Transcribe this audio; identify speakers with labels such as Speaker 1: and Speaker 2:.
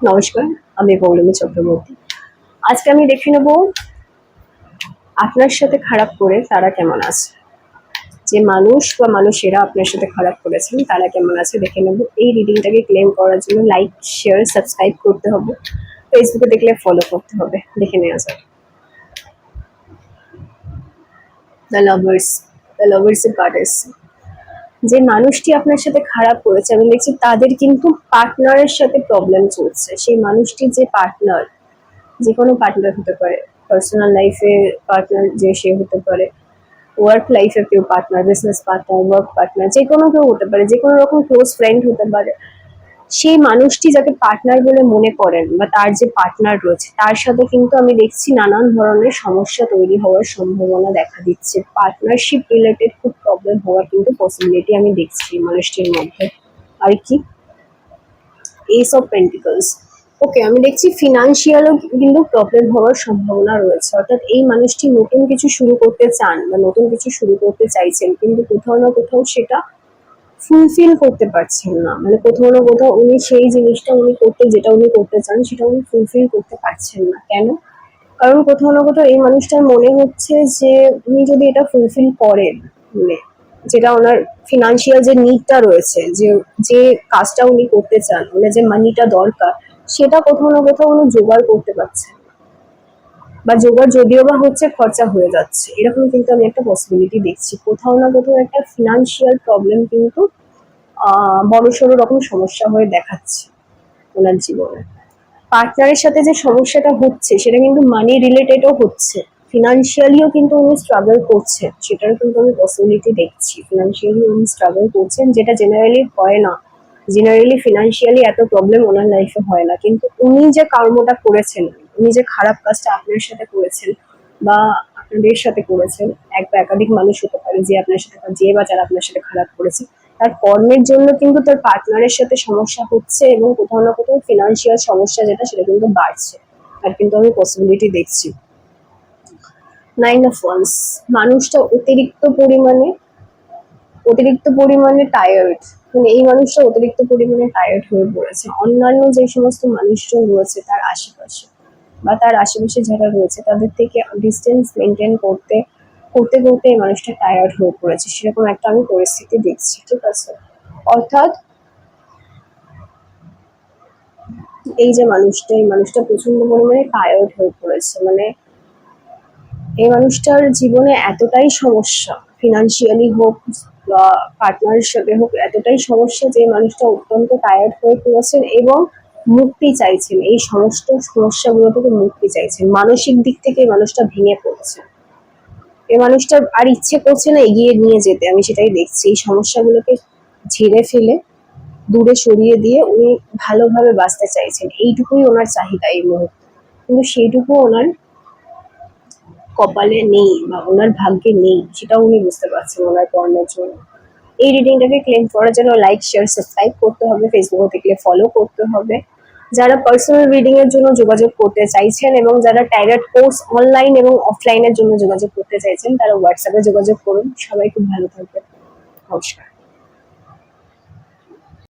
Speaker 1: নমস্কার, আমি পৌলমী চক্রবর্তী। আজকে আমি দেখে নেব আপনার সাথে খারাপ করে তারা কেমন আছে। যে মানুষ বা মানুষেরা আপনার সাথে খারাপ করেছেন তারা কেমন আছে দেখে নেব। এই রিডিংটাকে ক্লেম করার জন্য লাইক, শেয়ার, সাবস্ক্রাইব করতে হবে। ফেসবুকে দেখলে ফলো করতে হবে। দেখে নেওয়া যাক। দ্য লাভার্সের কার্ড এসেছে। যে মানুষটি আপনার সাথে খারাপ করেছে আমি দেখছি তাদের কিন্তু পার্টনারের সাথে প্রবলেম চলছে। সেই মানুষটির যে পার্টনার, যে কোনো পার্টনার হতে পারে, পার্সোনাল লাইফে পার্টনার যে সে হতে পারে, ওয়ার্ক লাইফে কেউ partner, business partner, work partner, যে কোনো কেউ হতে পারে, যে কোনো রকম ক্লোজ ফ্রেন্ড হতে পারে। সেই মানুষটি যাকে পার্টনার বলে মনে করেন বা তার যে পার্টনার রয়েছে তার সাথে কিন্তু আমি দেখছি নানান ধরনের সমস্যা তৈরি হওয়ার সম্ভাবনা দেখা দিচ্ছে। পার্টনারশিপ রিলেটেড খুব প্রবলেম হওয়ার কিন্তু পসিবিলিটি আমি দেখছি মানুষটির মধ্যে। আর কি, এস অফ পেন্টিকলস। ওকে, আমি দেখছি ফিনান্সিয়ালও কিন্তু প্রবলেম হওয়ার সম্ভাবনা রয়েছে। অর্থাৎ এই মানুষটি নতুন কিছু শুরু করতে চান বা নতুন কিছু শুরু করতে চাইছেন, কিন্তু কোথাও না কোথাও সেটা ফুলফিল করতে পারছেন না। মানে কোথাও না কোথাও উনি সেই জিনিসটা যেটা উনি করতে চান সেটা উনি ফুলফিল করতে পারছেন না। কেন? কারণ কোথাও না কোথাও এই মানুষটার মনে হচ্ছে যে উনি যদি এটা ফুলফিল করেন, মানে যেটা ওনার ফিনান্সিয়াল যে নিডটা রয়েছে, যে যে কাজটা উনি করতে চান, মানে যে মানিটা দরকার, সেটা কোথাও না কোথাও উনি জোগাড় করতে পারছেন না। বা জোগাড় যদিও বা হচ্ছে, খরচা হয়ে যাচ্ছে। এরকম কিন্তু আমি একটা পসিবিলিটি দেখছি। কোথাও না কোথাও একটা ফিনান্সিয়াল প্রবলেম কিন্তু বড়সড় রকম সমস্যা হয়ে দেখাচ্ছে ওনার জীবনে। পার্টনারের সাথে যে সমস্যাটা হচ্ছে সেটা কিন্তু মানি রিলেটেডও হচ্ছে, ফিনান্সিয়ালিও কিন্তু উনি স্ট্রাগল করছেন, সেটারও কিন্তু আমি পসিবিলিটি দেখছি। ফিনান্সিয়ালি উনি স্ট্রাগল করছেন, যেটা জেনারেলি হয় না। জেনারেলি ফিনান্সিয়ালি এত প্রবলেম ওনার লাইফে হয় না, কিন্তু উনি যে কর্মটা করেছেন, উনি যে খারাপ কাজটা আপনার সাথে করেছেন বা আপনাদের সাথে করেছেন, এক বা একাধিক মানুষ হতে পারে যে আপনার সাথে যে বা যারা আপনার সাথে খারাপ করেছে, তার কর্মের জন্য কিন্তু তার পার্টনারের সাথে সমস্যা হচ্ছে এবং কোথাও না কোথাও ফিনান্সিয়াল সমস্যা যেটা সেটা কিন্তু বাড়ছে। আর কিন্তু আমি পসিবিলিটি দেখছি। 9 অফ ওয়ান্স। মানুষটা অতিরিক্ত পরিমাণে টায়ার্ড। মানে এই মানুষটা অতিরিক্ত পরিমাণে টায়ার্ড হয়ে পড়েছে। অন্যান্য যে সমস্ত মানুষজন রয়েছে তার আশেপাশে বা তার আশেপাশে যারা রয়েছে তাদের থেকে ডিস্টেন্স মেনটেন করতে করতে করতে এই মানুষটা টায়ার্ড হয়ে পড়েছে, সেরকম একটা আমি পরিস্থিতি দেখছি। ঠিক আছে, অর্থাৎ এই যে এই মানুষটা প্রচন্ড পরিমাণে টায়ার্ড হয়ে পড়েছে। মানে এই মানুষটার জীবনে এতটাই সমস্যা, ফিনান্সিয়ালি হোক বা পার্টনারের সাথে হোক, এতটাই সমস্যা যে মানুষটা অত্যন্ত টায়ার্ড হয়ে পড়েছেন এবং মুক্তি চাইছেন। এই সমস্ত সমস্যাগুলো থেকে মুক্তি চাইছেন। মানসিক দিক থেকে এই মানুষটা ভেঙে পড়েছে। এই মানুষটার আর ইচ্ছে করছে না এগিয়ে নিয়ে যেতে, আমি সেটাই দেখছি। এই সমস্যাগুলোকে ঝেড়ে ফেলে দূরে সরিয়ে দিয়ে উনি ভালোভাবে বাঁচতে চাইছেন, এইটুকুই ওনার চাহিদা এই মুহূর্তে। কিন্তু সেইটুকু ওনার কপালে নেই বা ওনার ভাগ্যে নেই, সেটাও উনি বুঝতে পারছেন ওনার কর্মের জন্য। এই রিডিংটাকে ক্লেম করার জন্য লাইক, শেয়ার, সাবস্ক্রাইব করতে হবে। ফেসবুকে দেখলে ফলো করতে হবে। যারা পার্সোনাল রিডিং এর জন্য যোগাযোগ করতে চাইছেন এবং যারা ট্যারট কোর্স অনলাইন এবং অফলাইনের জন্য যোগাযোগ করতে চাইছেন তারা হোয়াটসঅ্যাপে যোগাযোগ করুন। সবাই খুব ভালো থাকবেন। নমস্কার।